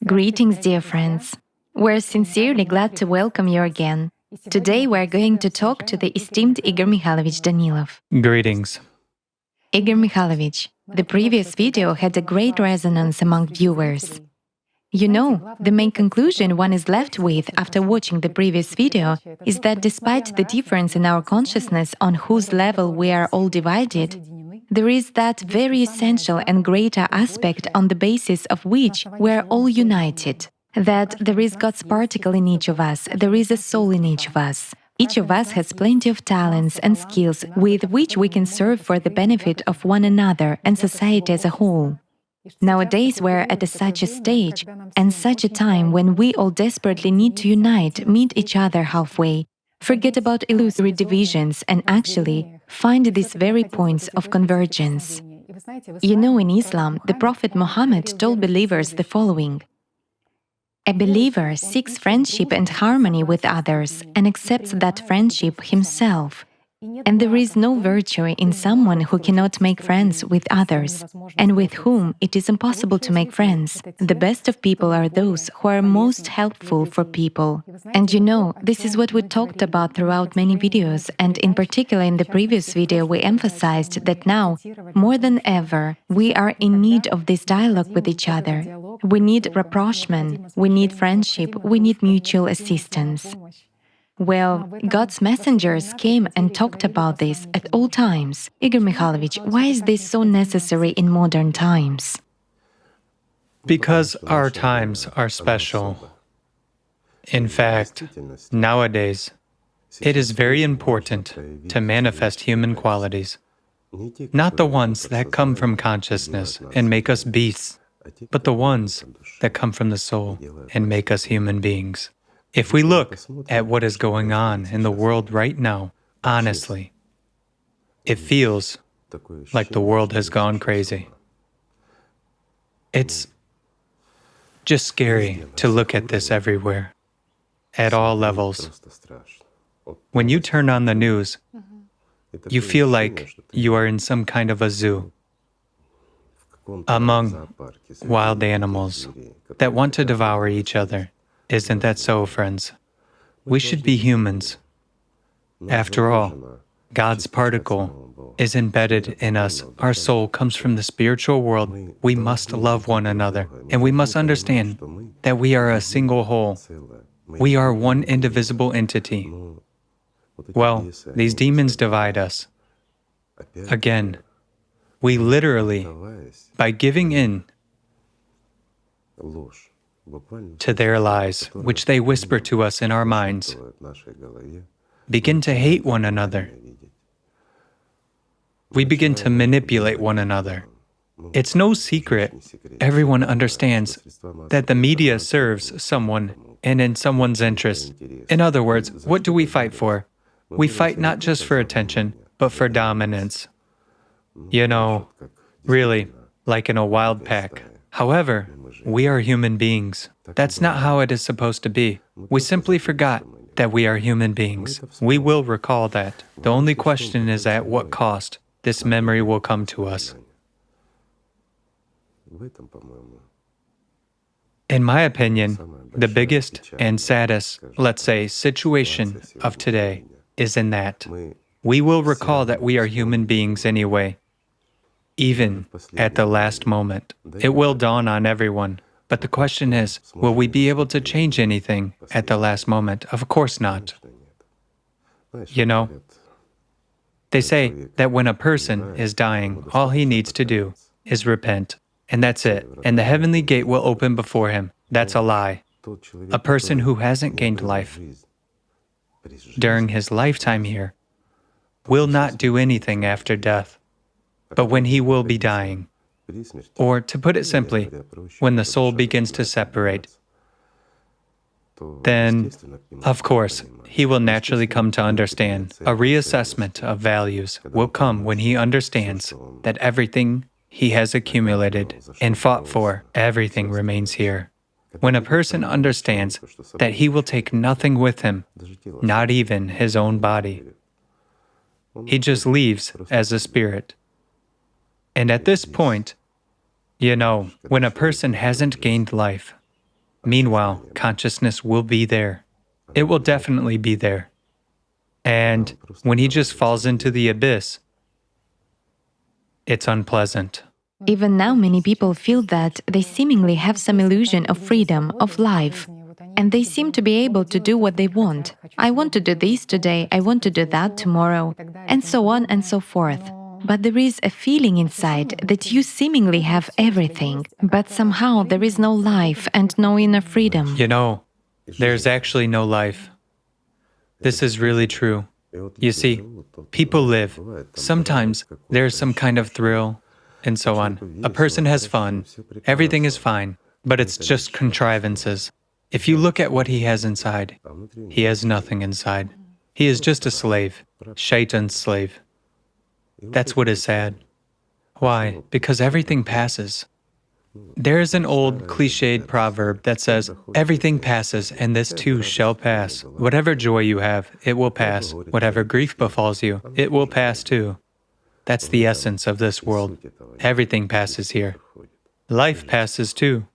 Greetings, dear friends. We're sincerely glad to welcome you again. Today we're going to talk to the esteemed Igor Mikhailovich Danilov. Greetings. Igor Mikhailovich, the previous video had a great resonance among viewers. You know, the main conclusion one is left with after watching the previous video is that despite the difference in our consciousness on whose level we are all divided, there is that very essential and greater aspect on the basis of which we are all united. That there is God's particle in each of us, there is a soul in each of us. Each of us has plenty of talents and skills with which we can serve for the benefit of one another and society as a whole. Nowadays, we're at such a stage and such a time when we all desperately need to unite, meet each other halfway, forget about illusory divisions, and actually find these very points of convergence. You know, in Islam, the Prophet Muhammad told believers the following: a believer seeks friendship and harmony with others and accepts that friendship himself. And there is no virtue in someone who cannot make friends with others, and with whom it is impossible to make friends. The best of people are those who are most helpful for people. And you know, this is what we talked about throughout many videos, and in particular in the previous video we emphasized that now, more than ever, we are in need of this dialogue with each other. We need rapprochement, we need friendship, we need mutual assistance. Well, God's messengers came and talked about this at all times. Igor Mikhailovich, why is this so necessary in modern times? Because our times are special. In fact, nowadays, it is very important to manifest human qualities, not the ones that come from consciousness and make us beasts, but the ones that come from the soul and make us human beings. If we look at what is going on in the world right now, honestly, it feels like the world has gone crazy. It's just scary to look at this everywhere, at all levels. When you turn on the news, you feel like you are in some kind of a zoo, among wild animals that want to devour each other. Isn't that so, friends? We should be humans. After all, God's particle is embedded in us. Our soul comes from the spiritual world. We must love one another, and we must understand that we are a single whole. We are one indivisible entity. Well, these demons divide us. Again, we literally, by giving in to their lies, which they whisper to us in our minds, begin to hate one another. We begin to manipulate one another. It's no secret. Everyone understands that the media serves someone and in someone's interest. In other words, what do we fight for? We fight not just for attention, but for dominance. You know, really, like in a wild pack. However, we are human beings. That's not how it is supposed to be. We simply forgot that we are human beings. We will recall that. The only question is at what cost this memory will come to us. In my opinion, the biggest and saddest, let's say, situation of today is in that we will recall that we are human beings anyway. Even at the last moment, it will dawn on everyone. But the question is, will we be able to change anything at the last moment? Of course not. You know, they say that when a person is dying, all he needs to do is repent, and that's it, and the heavenly gate will open before him. That's a lie. A person who hasn't gained life during his lifetime here will not do anything after death. But when he will be dying, or to put it simply, when the soul begins to separate, then, of course, he will naturally come to understand. A reassessment of values will come when he understands that everything he has accumulated and fought for, everything remains here. When a person understands that he will take nothing with him, not even his own body, he just leaves as a spirit. And at this point, you know, when a person hasn't gained life, Meanwhile, consciousness will be there. It will definitely be there. And when he just falls into the abyss, it's unpleasant. Even now, many people feel that they seemingly have some illusion of freedom, of life, and they seem to be able to do what they want. I want to do this today, I want to do that tomorrow, and so on and so forth. But there is a feeling inside that you seemingly have everything, but somehow there is no life and no inner freedom. You know, there's actually no life. This is really true. You see, people live. Sometimes there's some kind of thrill, and so on. A person has fun, everything is fine, but it's just contrivances. If you look at what he has inside, he has nothing inside. He is just a slave, Shaitan's slave. That's what is sad. Why? Because everything passes. There is an old cliched proverb that says, everything passes and this too shall pass. Whatever joy you have, it will pass. Whatever grief befalls you, it will pass too. That's the essence of this world. Everything passes here. Life passes too.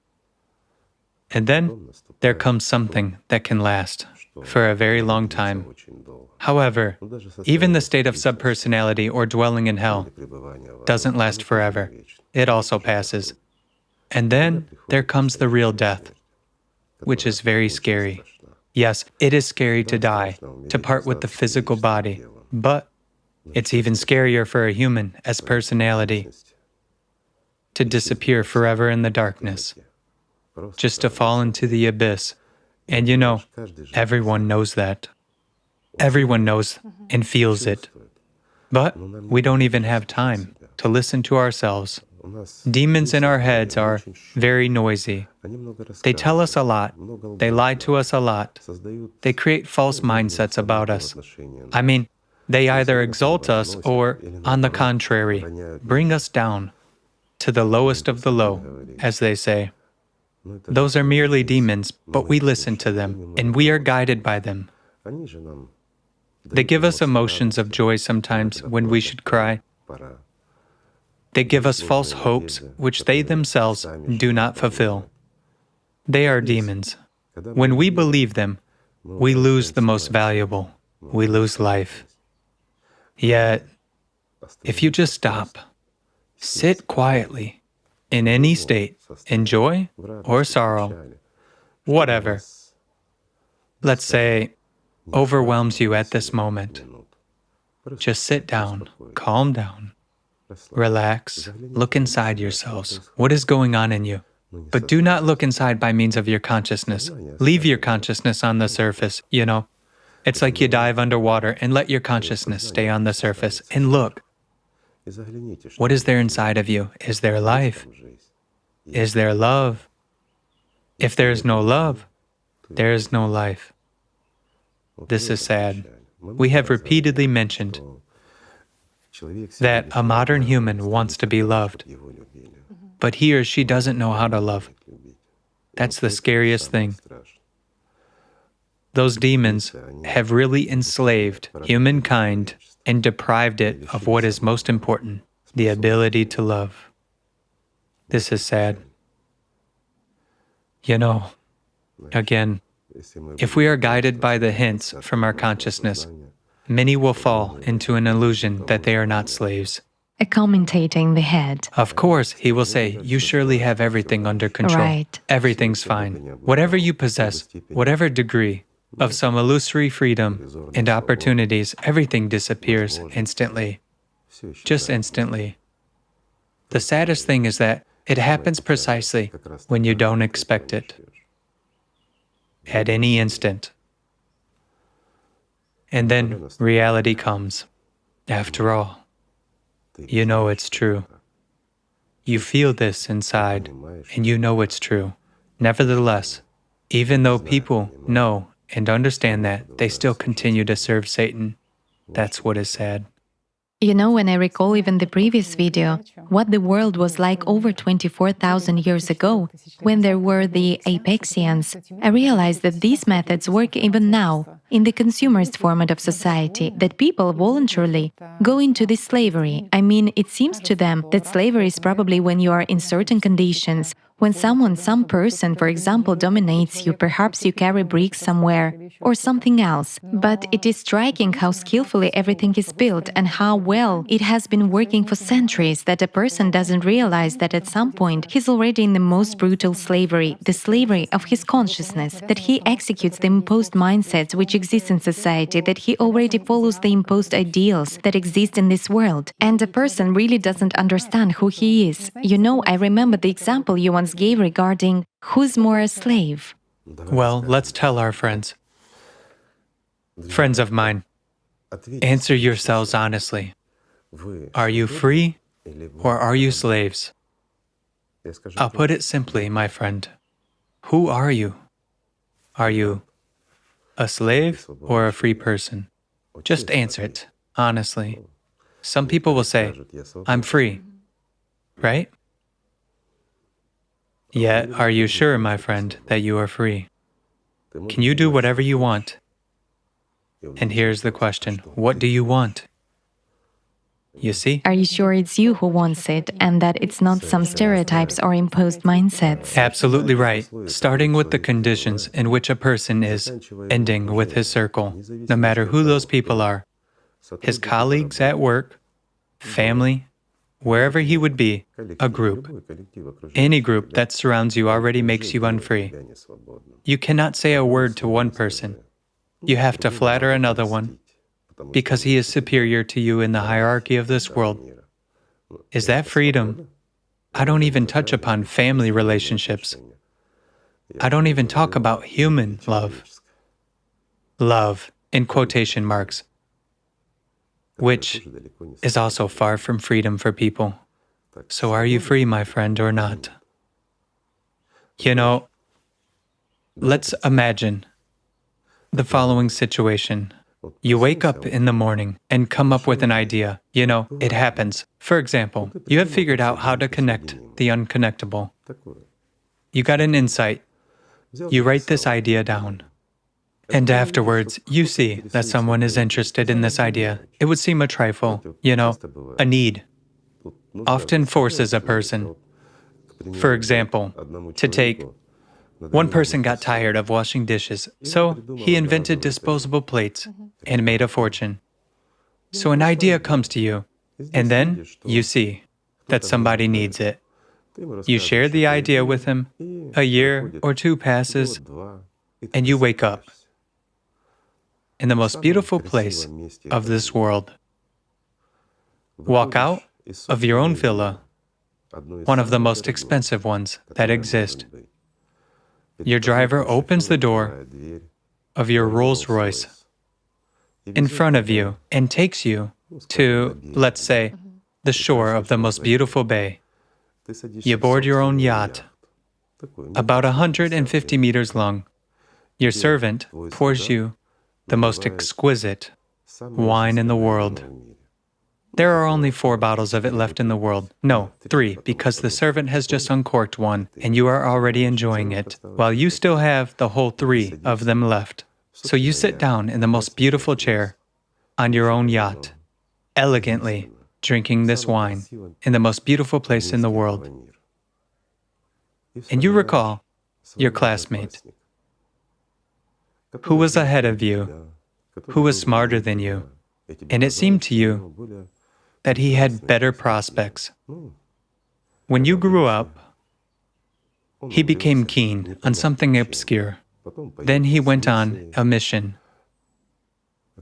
And then there comes something that can last for a very long time. However, even the state of subpersonality or dwelling in hell doesn't last forever. It also passes. And then there comes the real death, which is very scary. Yes, it is scary to die, to part with the physical body, but it's even scarier for a human as personality to disappear forever in the darkness, just to fall into the abyss. And you know, everyone knows that. Everyone knows and feels it. But we don't even have time to listen to ourselves. Demons in our heads are very noisy. They tell us a lot. They lie to us a lot. They create false mindsets about us. I mean, they either exalt us or, on the contrary, bring us down to the lowest of the low, as they say. Those are merely demons, but we listen to them, and we are guided by them. They give us emotions of joy sometimes when we should cry. They give us false hopes, which they themselves do not fulfill. They are demons. When we believe them, we lose the most valuable. We lose life. Yet, if you just stop, sit quietly, in any state, in joy or sorrow, whatever, let's say, overwhelms you at this moment, just sit down, calm down, relax, look inside yourselves. What is going on in you? But do not look inside by means of your consciousness. Leave your consciousness on the surface, you know. It's like you dive underwater and let your consciousness stay on the surface and look. What is there inside of you? Is there life? Is there love? If there is no love, there is no life. This is sad. We have repeatedly mentioned that a modern human wants to be loved, but he or she doesn't know how to love. That's the scariest thing. Those demons have really enslaved humankind and deprived it of what is most important, the ability to love. This is sad. You know, again, if we are guided by the hints from our consciousness, many will fall into an illusion that they are not slaves. Commentating the head. Of course, he will say, you surely have everything under control. Right. Everything's fine. Whatever you possess, whatever degree of some illusory freedom and opportunities, everything disappears instantly. Just instantly. The saddest thing is that it happens precisely when you don't expect it. At any instant. And then reality comes. After all, you know it's true. You feel this inside, and you know it's true. Nevertheless, even though people know and understand that, they still continue to serve Satan. That's what is sad. You know, when I recall even the previous video, what the world was like over 24,000 years ago, when there were the Apexians, I realized that these methods work even now, in the consumerist format of society, that people voluntarily go into this slavery. I mean, it seems to them that slavery is probably when you are in certain conditions, When some person, for example, dominates you, perhaps you carry bricks somewhere or something else. But it is striking how skillfully everything is built and how well it has been working for centuries that a person doesn't realize that at some point he's already in the most brutal slavery, the slavery of his consciousness, that he executes the imposed mindsets which exist in society, that he already follows the imposed ideals that exist in this world. And a person really doesn't understand who he is. You know, I remember the example you once gave regarding who's more a slave. Well, let's tell our friends. Friends of mine, answer yourselves honestly. Are you free or are you slaves? I'll put it simply, my friend. Who are you? Are you a slave or a free person? Just answer it, honestly. Some people will say, I'm free, right? Yet, are you sure, my friend, that you are free? Can you do whatever you want? And here's the question, what do you want? You see? Are you sure it's you who wants it and that it's not some stereotypes or imposed mindsets? Absolutely right. Starting with the conditions in which a person is, ending with his circle, no matter who those people are, his colleagues at work, family, wherever he would be, a group. Any group that surrounds you already makes you unfree. You cannot say a word to one person. You have to flatter another one because he is superior to you in the hierarchy of this world. Is that freedom? I don't even touch upon family relationships. I don't even talk about human love. Love, in quotation marks, which is also far from freedom for people. So are you free, my friend, or not? You know, let's imagine the following situation. You wake up in the morning and come up with an idea. You know, it happens. For example, you have figured out how to connect the unconnectable. You got an insight. You write this idea down. And afterwards, you see that someone is interested in this idea. It would seem a trifle, you know, a need often forces a person. For example, to take, one person got tired of washing dishes, so he invented disposable plates and made a fortune. So an idea comes to you, and then you see that somebody needs it. You share the idea with him, a year or two passes, and you wake up in the most beautiful place of this world. Walk out of your own villa, one of the most expensive ones that exist. Your driver opens the door of your Rolls-Royce in front of you and takes you to, let's say, the shore of the most beautiful bay. You board your own yacht, about 150 meters long. Your servant pours you the most exquisite wine in the world. There are only 4 bottles of it left in the world. No, 3, because the servant has just uncorked one, and you are already enjoying it, while you still have the whole 3 of them left. So you sit down in the most beautiful chair on your own yacht, elegantly drinking this wine in the most beautiful place in the world. And you recall your classmate, who was ahead of you, who was smarter than you, and it seemed to you that he had better prospects. When you grew up, he became keen on something obscure. Then he went on a mission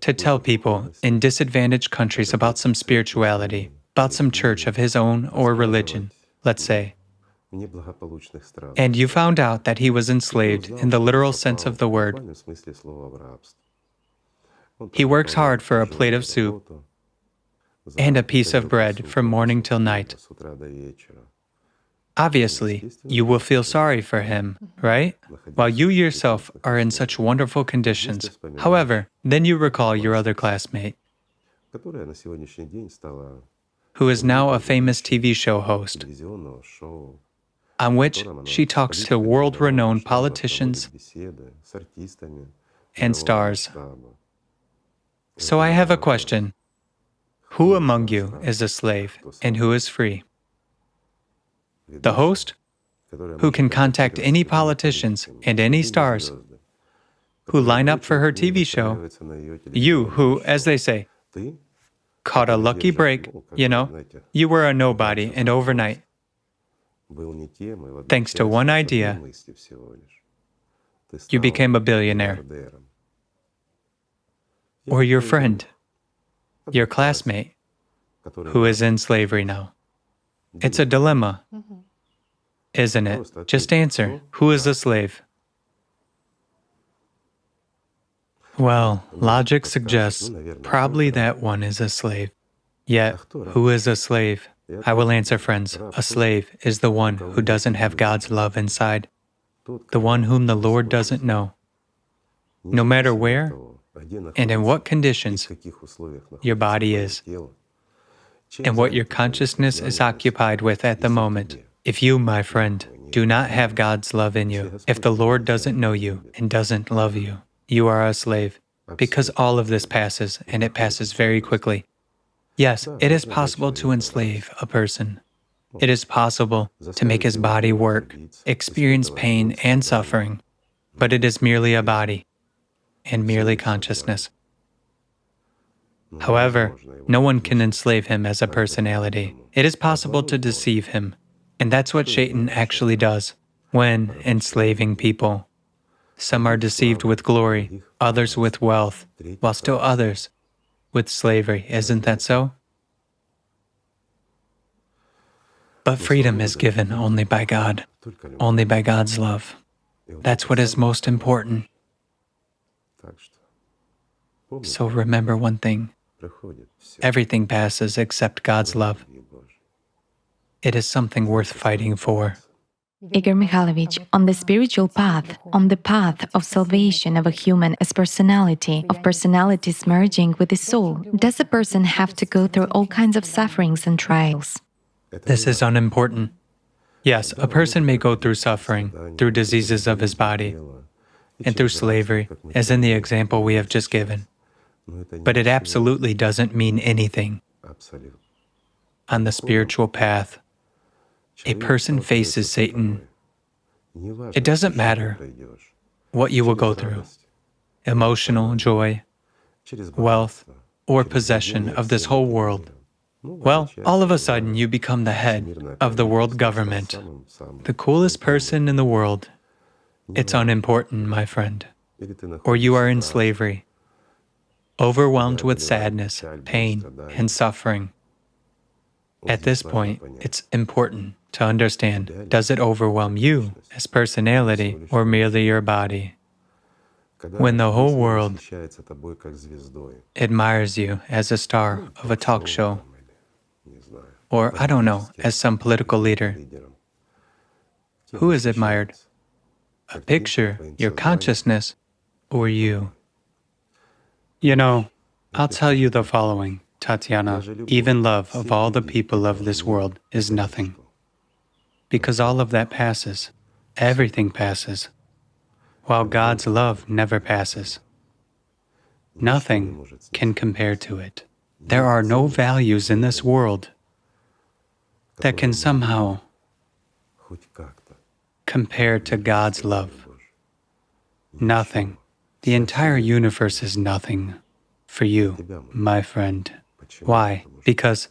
to tell people in disadvantaged countries about some spirituality, about some church of his own or religion, let's say. And you found out that he was enslaved in the literal sense of the word. He works hard for a plate of soup and a piece of bread from morning till night. Obviously, you will feel sorry for him, right? While you yourself are in such wonderful conditions. However, then you recall your other classmate, who is now a famous TV show host, on which she talks to world-renowned politicians and stars. So I have a question. Who among you is a slave and who is free? The host who can contact any politicians and any stars who line up for her TV show. You who, as they say, caught a lucky break, you were a nobody, and overnight, thanks to one idea, you became a billionaire. Or your friend, your classmate, who is in slavery now. It's a dilemma, isn't it? Just answer, who is a slave? Well, logic suggests probably that one is a slave. Yet, who is a slave? I will answer, friends. A slave is the one who doesn't have God's love inside, the one whom the Lord doesn't know. No matter where and in what conditions your body is, and what your consciousness is occupied with at the moment, if you, my friend, do not have God's love in you, if the Lord doesn't know you and doesn't love you, you are a slave, because all of this passes, and it passes very quickly. Yes, it is possible to enslave a person. It is possible to make his body work, experience pain and suffering, but it is merely a body and merely consciousness. However, no one can enslave him as a personality. It is possible to deceive him, and that's what Satan actually does when enslaving people. Some are deceived with glory, others with wealth, while still others with slavery. Isn't that so? But freedom is given only by God, only by God's love. That's what is most important. So remember one thing. Everything passes except God's love. It is something worth fighting for. Igor Mikhailovich, on the spiritual path, on the path of salvation of a human as personality, of personalities merging with the soul, does a person have to go through all kinds of sufferings and trials? This is unimportant. Yes, a person may go through suffering, through diseases of his body, and through slavery, as in the example we have just given. But it absolutely doesn't mean anything. On the spiritual path, a person faces Satan. It doesn't matter what you will go through, emotional joy, wealth, or possession of this whole world. Well, all of a sudden you become the head of the world government, the coolest person in the world. It's unimportant, my friend. Or you are in slavery, overwhelmed with sadness, pain, and suffering. At this point, it's important to understand, does it overwhelm you as personality or merely your body? When the whole world admires you as a star of a talk show, or, I don't know, as some political leader, who is admired? A picture, your consciousness, or you? I'll tell you the following, Tatiana. Even love of all the people of this world is nothing. Because all of that passes. Everything passes. While God's love never passes. Nothing can compare to it. There are no values in this world that can somehow compare to God's love. Nothing. The entire universe is nothing for you, my friend. Why? Because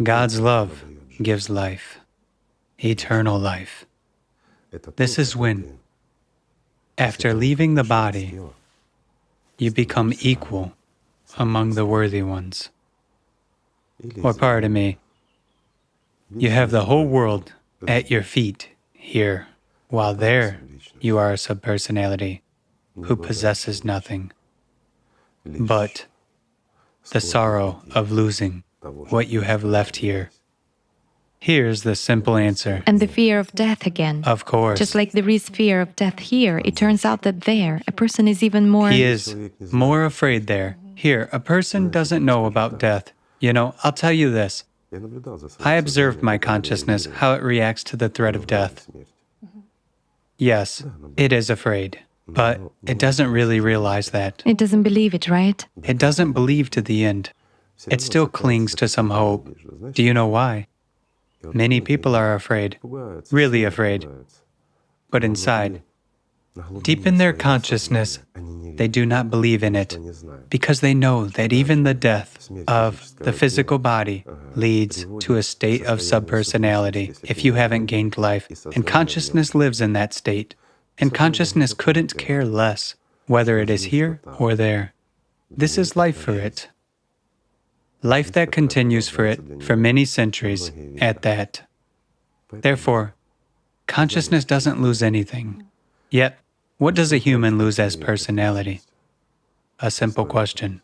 God's love gives life, eternal life. This is when, after leaving the body, you become equal among the worthy ones. Or pardon me, you have the whole world at your feet here, while there you are a subpersonality who possesses nothing but the sorrow of losing what you have left here. Here's the simple answer. And the fear of death again. Of course. Just like there is fear of death here, it turns out that there, a person is even more... He is more afraid there. Here, a person doesn't know about death. I'll tell you this. I observed my consciousness, how it reacts to the threat of death. Yes, it is afraid, but it doesn't really realize that. It doesn't believe it, right? It doesn't believe to the end. It still clings to some hope. Do you know why? Many people are afraid, really afraid. But inside, deep in their consciousness, they do not believe in it because they know that even the death of the physical body leads to a state of subpersonality if you haven't gained life. And consciousness lives in that state. And consciousness couldn't care less whether it is here or there. This is life for it. Life that continues for it for many centuries at that. Therefore, consciousness doesn't lose anything. Yet, what does a human lose as personality? A simple question.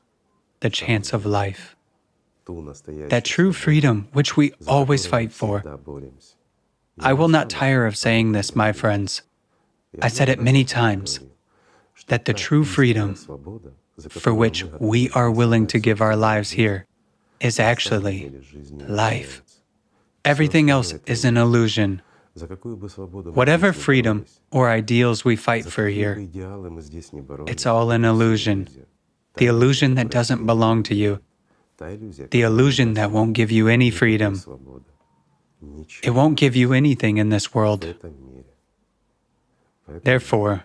The chance of life. That true freedom which we always fight for. I will not tire of saying this, my friends. I said it many times, that the true freedom for which we are willing to give our lives here is actually life. Everything else is an illusion. Whatever freedom or ideals we fight for here, it's all an illusion. The illusion that doesn't belong to you. The illusion that won't give you any freedom. It won't give you anything in this world. Therefore,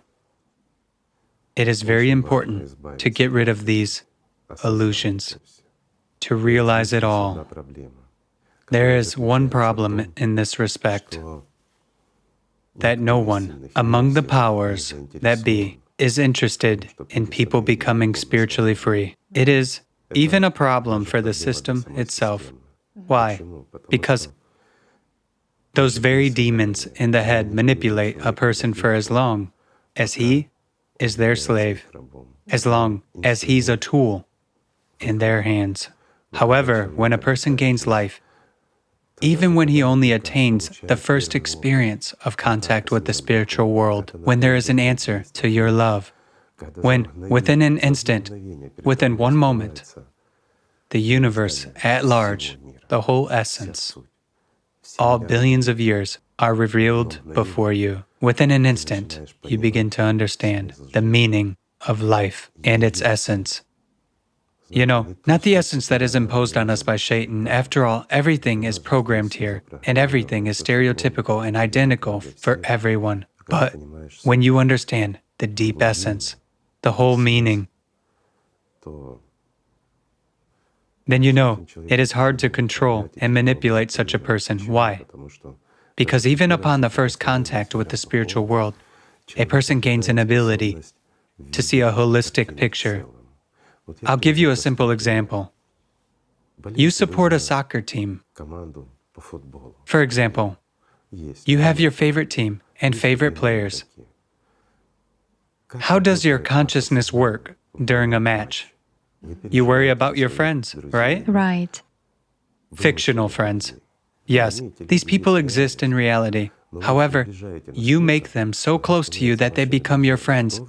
it is very important to get rid of these illusions, to realize it all. There is one problem in this respect, that no one among the powers that be is interested in people becoming spiritually free. It is even a problem for the system itself. Why? Because those very demons in the head manipulate a person for as long as he is their slave, as long as he's a tool in their hands. However, when a person gains life, even when he only attains the first experience of contact with the spiritual world, when there is an answer to your love, when within an instant, within one moment, the universe at large, the whole essence, all billions of years are revealed before you. Within an instant, you begin to understand the meaning of life and its essence. You know, not the essence that is imposed on us by Satan. After all, everything is programmed here, and everything is stereotypical and identical for everyone. But when you understand the deep essence, the whole meaning, then you know it is hard to control and manipulate such a person. Why? Because even upon the first contact with the spiritual world, a person gains an ability to see a holistic picture. I'll give you a simple example. You support a soccer team. For example, you have your favorite team and favorite players. How does your consciousness work during a match? You worry about your friends, right? Right. Fictional friends. Yes, these people exist in reality. However, you make them so close to you that they become your friends,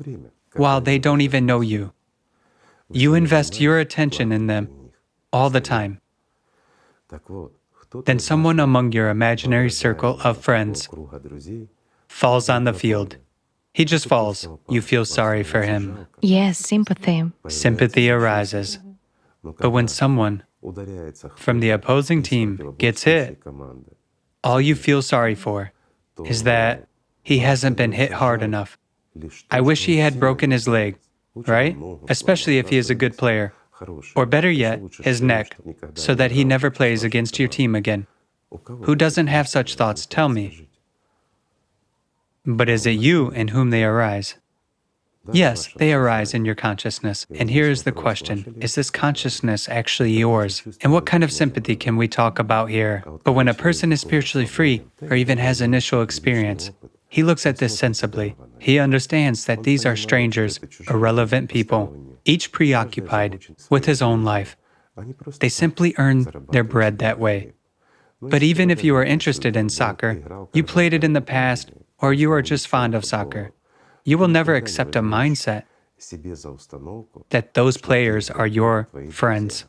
while they don't even know you. You invest your attention in them all the time. Then someone among your imaginary circle of friends falls on the field. He just falls. You feel sorry for him. Yes, sympathy. Sympathy arises. But when someone from the opposing team gets hit, all you feel sorry for is that he hasn't been hit hard enough. I wish he had broken his leg, right? Especially if he is a good player. Or better yet, his neck, so that he never plays against your team again. Who doesn't have such thoughts? Tell me. But is it you in whom they arise? Yes, they arise in your consciousness. And here is the question, is this consciousness actually yours? And what kind of sympathy can we talk about here? But when a person is spiritually free, or even has initial experience, he looks at this sensibly. He understands that these are strangers, irrelevant people, each preoccupied with his own life. They simply earn their bread that way. But even if you are interested in soccer, you played it in the past, or you are just fond of soccer, you will never accept a mindset that those players are your friends.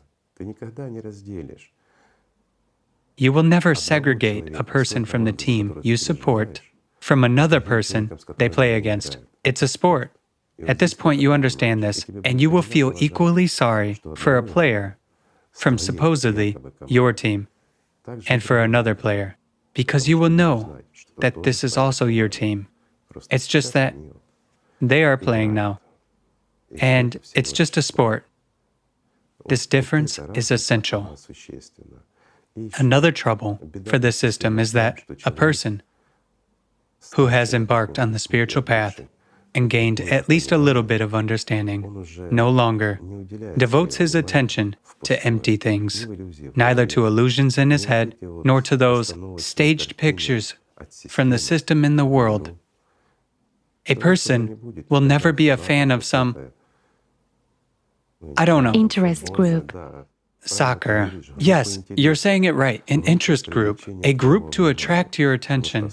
You will never segregate a person from the team you support from another person they play against. It's a sport. At this point, you understand this, and you will feel equally sorry for a player from supposedly your team and for another player. because you will know that this is also your team. It's just that they are playing now, and it's just a sport. This difference is essential. Another trouble for this system is that a person who has embarked on the spiritual path and gained at least a little bit of understanding no longer devotes his attention to empty things, neither to illusions in his head nor to those staged pictures from the system in the world. A person will never be a fan of some, I don't know, Interest group. soccer. Yes, you're saying it right. An interest group, a group to attract your attention,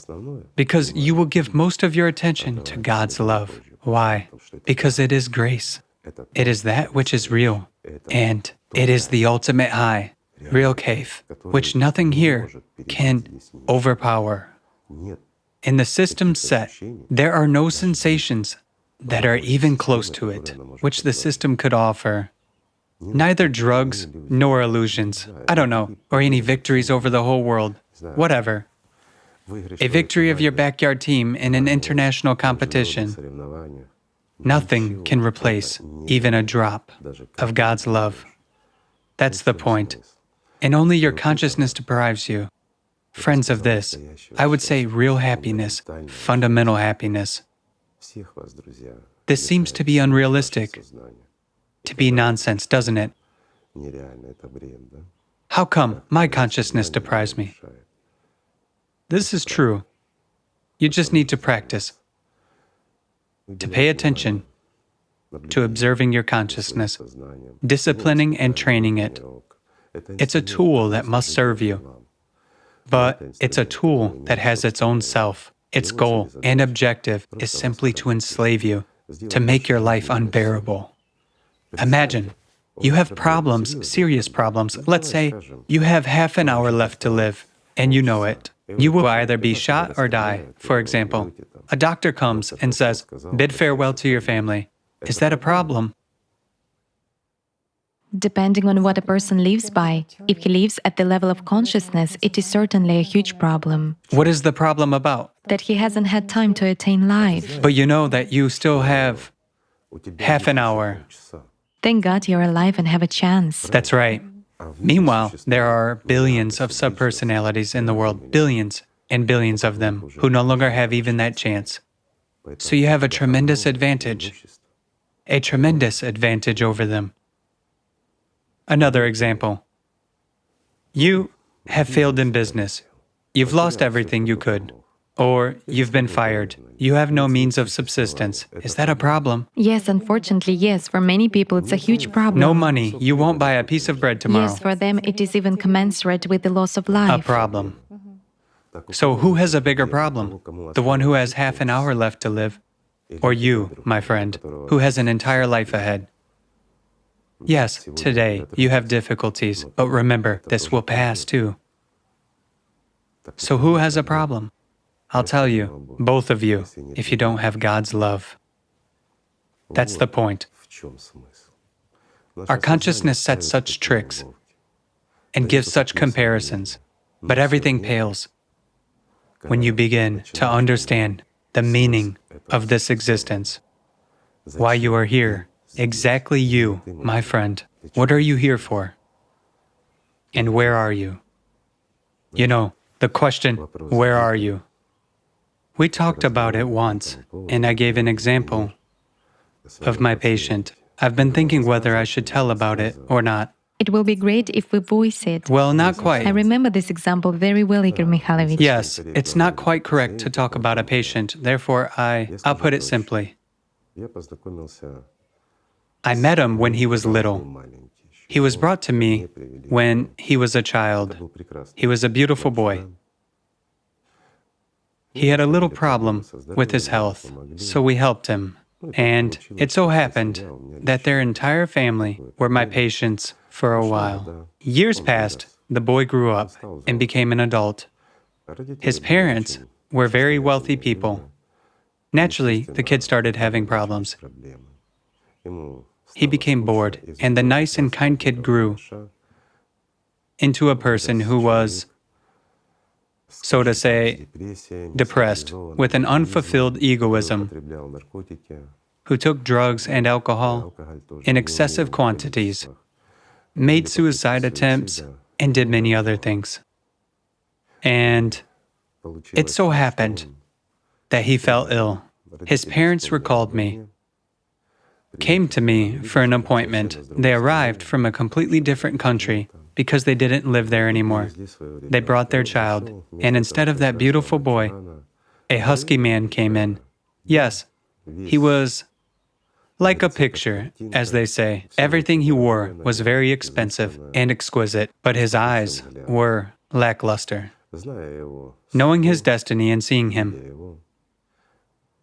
because you will give most of your attention to God's love. Why? Because it is grace. It is that which is real, and it is the ultimate high, real kaif, which nothing here can overpower. In the system set, there are no sensations that are even close to it, which the system could offer. Neither drugs nor illusions, I don't know, or any victories over the whole world, whatever. A victory of your backyard team in an international competition. Nothing can replace even a drop of God's love. That's the point. And only your consciousness deprives you. Friends of this, I would say real happiness, fundamental happiness. This seems to be unrealistic, to be nonsense, doesn't it? How come my consciousness deprives me? This is true. You just need to practice, to pay attention to observing your consciousness, disciplining and training it. It's a tool that must serve you, but it's a tool that has its own self. Its goal and objective is simply to enslave you, to make your life unbearable. Imagine, you have problems, serious problems. Let's say you have half an hour left to live, and you know it. You will either be shot or die. For example, a doctor comes and says, "Bid farewell to your family." Is that a problem? Depending on what a person lives by, if he lives at the level of consciousness, it is certainly a huge problem. What is the problem about? That he hasn't had time to attain life. But you know that you still have half an hour. Thank God you're alive and have a chance. That's right. Meanwhile, there are billions of subpersonalities in the world, billions and billions of them, who no longer have even that chance. So you have a tremendous advantage over them. Another example. You have failed in business. You've lost everything you could. Or you've been fired. You have no means of subsistence. Is that a problem? Yes, unfortunately, yes. For many people, it's a huge problem. No money. You won't buy a piece of bread tomorrow. Yes, for them, it is even commensurate with the loss of life. A problem. So who has a bigger problem? The one who has half an hour left to live? Or you, my friend, who has an entire life ahead? Yes, today you have difficulties, but remember, this will pass too. So who has a problem? I'll tell you, both of you, if you don't have God's love. That's the point. Our consciousness sets such tricks and gives such comparisons, but everything pales when you begin to understand the meaning of this existence, why you are here, exactly you, my friend. What are you here for? And where are you? You know, the question, where are you? We talked about it once, and I gave an example of my patient. I've been thinking whether I should tell about it or not. It will be great if we voice it. Well, not quite. I remember this example very well, Igor Mikhailovich. Yes, it's not quite correct to talk about a patient. Therefore, I'll put it simply. I met him when he was little. He was brought to me when he was a child. He was a beautiful boy. He had a little problem with his health, so we helped him. And it so happened that their entire family were my patients for a while. Years passed, the boy grew up and became an adult. His parents were very wealthy people. Naturally, the kid started having problems. He became bored, and the nice and kind kid grew into a person who was so to say, depressed, with an unfulfilled egoism, who took drugs and alcohol in excessive quantities, made suicide attempts, and did many other things. And it so happened that he fell ill. His parents recalled me, came to me for an appointment. They arrived from a completely different country because they didn't live there anymore. They brought their child, and instead of that beautiful boy, a husky man came in. Yes, he was like a picture, as they say. Everything he wore was very expensive and exquisite, but his eyes were lackluster. Knowing his destiny and seeing him,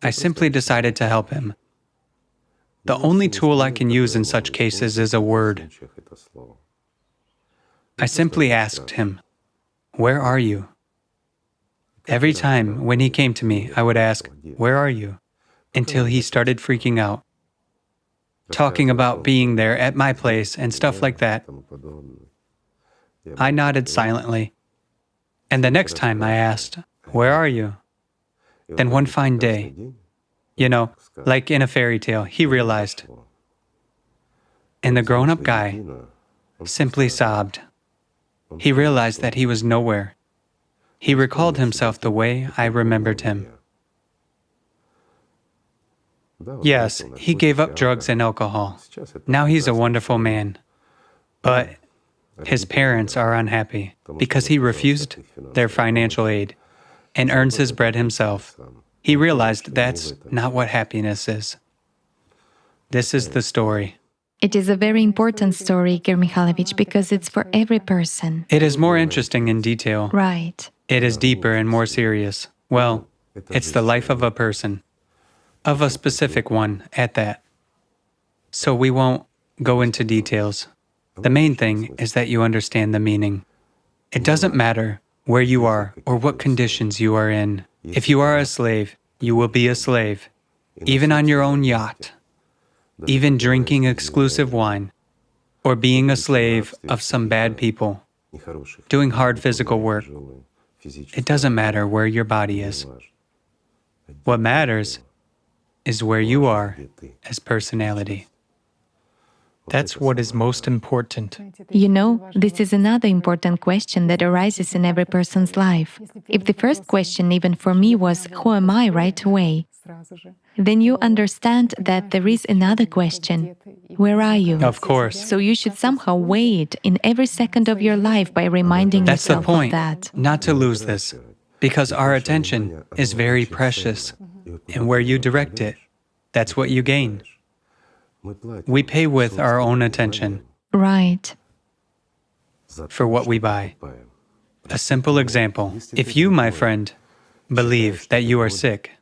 I simply decided to help him. The only tool I can use in such cases is a word. I simply asked him, "Where are you?" Every time when he came to me, I would ask, "Where are you?" until he started freaking out, talking about being there at my place and stuff like that. I nodded silently. And the next time I asked, "Where are you?" Then one fine day, like in a fairy tale, he realized. And the grown-up guy simply sobbed. He realized that he was nowhere. He recalled himself the way I remembered him. Yes, he gave up drugs and alcohol. Now he's a wonderful man. But his parents are unhappy because he refused their financial aid and earns his bread himself. He realized that's not what happiness is. This is the story. It is a very important story, Igor Mikhailovich, because it's for every person. It is more interesting in detail. Right. It is deeper and more serious. Well, it's the life of a person, of a specific one at that. So we won't go into details. The main thing is that you understand the meaning. It doesn't matter where you are or what conditions you are in. If you are a slave, you will be a slave, even on your own yacht, even drinking exclusive wine, or being a slave of some bad people, doing hard physical work. It doesn't matter where your body is. What matters is where you are as personality. That's what is most important. This is another important question that arises in every person's life. If the first question, even for me, was, "Who am I?" right away, then you understand that there is another question, "Where are you?" Of course. So you should somehow weigh it in every second of your life by reminding That's the yourself point, of that. not to lose this, because our attention is very precious, and where you direct it, that's what you gain. We pay with our own attention Right. for what we buy. A simple example, if you, my friend, believe that you are sick,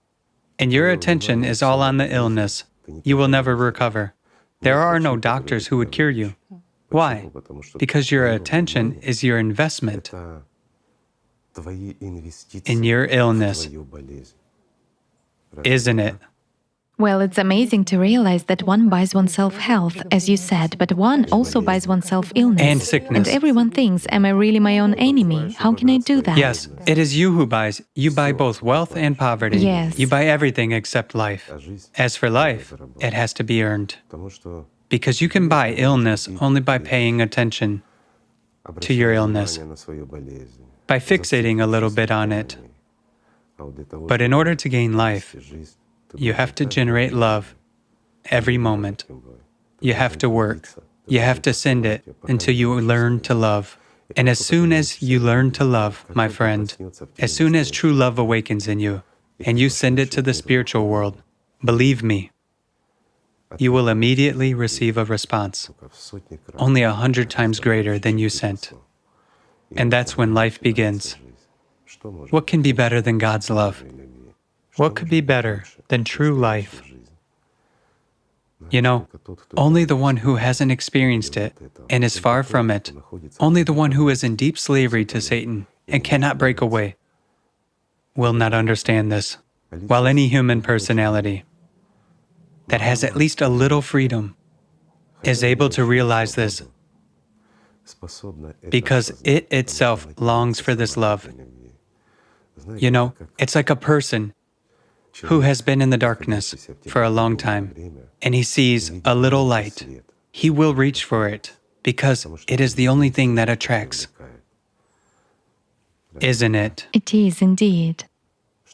and your attention is all on the illness, you will never recover. There are no doctors who would cure you. Why? Because your attention is your investment in your illness, isn't it? Well, it's amazing to realize that one buys oneself health, as you said, but one also buys oneself illness. And sickness. And everyone thinks, am I really my own enemy? How can I do that? Yes, it is you who buys. You buy both wealth and poverty. Yes. You buy everything except life. As for life, it has to be earned. Because you can buy illness only by paying attention to your illness, by fixating a little bit on it. But in order to gain life, you have to generate love every moment. You have to work. You have to send it until you learn to love. And as soon as you learn to love, my friend, as soon as true love awakens in you, and you send it to the spiritual world, believe me, you will immediately receive a response, only 100 times greater than you sent. And that's when life begins. What can be better than God's love? What could be better than true life? Only the one who hasn't experienced it and is far from it, only the one who is in deep slavery to Satan and cannot break away, will not understand this, while any human personality that has at least a little freedom is able to realize this, because it itself longs for this love You know, it's like a person who has been in the darkness for a long time, and he sees a little light. He will reach for it because it is the only thing that attracts. Isn't it? It is indeed.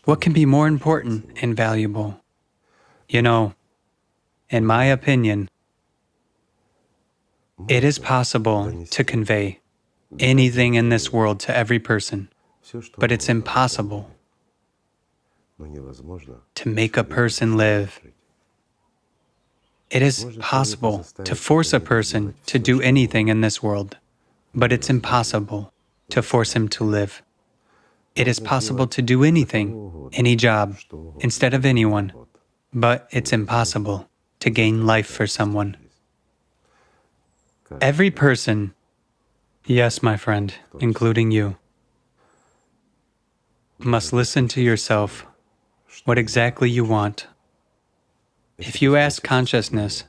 What can be more important and valuable? You know, in my opinion, it is possible to convey anything in this world to every person, but it's impossible to make a person live. It is possible to force a person to do anything in this world, but it's impossible to force him to live. It is possible to do anything, any job, instead of anyone, but it's impossible to gain life for someone. Every person, yes, my friend, including you, must listen to yourself, what exactly you want. If you ask consciousness,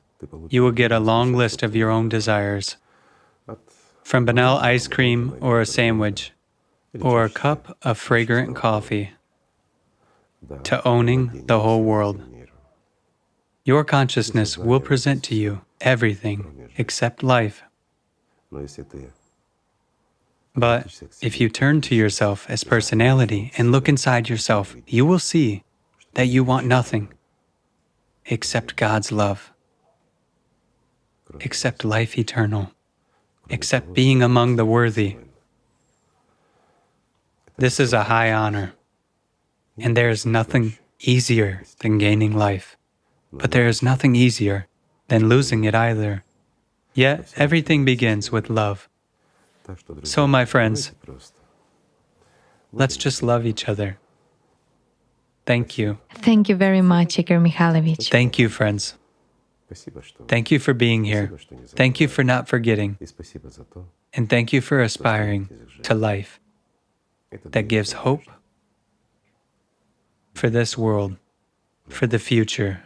you will get a long list of your own desires, from banal ice cream or a sandwich, or a cup of fragrant coffee, to owning the whole world. Your consciousness will present to you everything except life. But if you turn to yourself as personality and look inside yourself, you will see that you want nothing except God's love, except life eternal, except being among the worthy. This is a high honor, and there is nothing easier than gaining life, but there is nothing easier than losing it either. Yet everything begins with love. So, my friends, let's just love each other. Thank you. Thank you very much, Igor Mikhailovich. Thank you, friends. Thank you for being here. Thank you for not forgetting. And thank you for aspiring to life that gives hope for this world, for the future.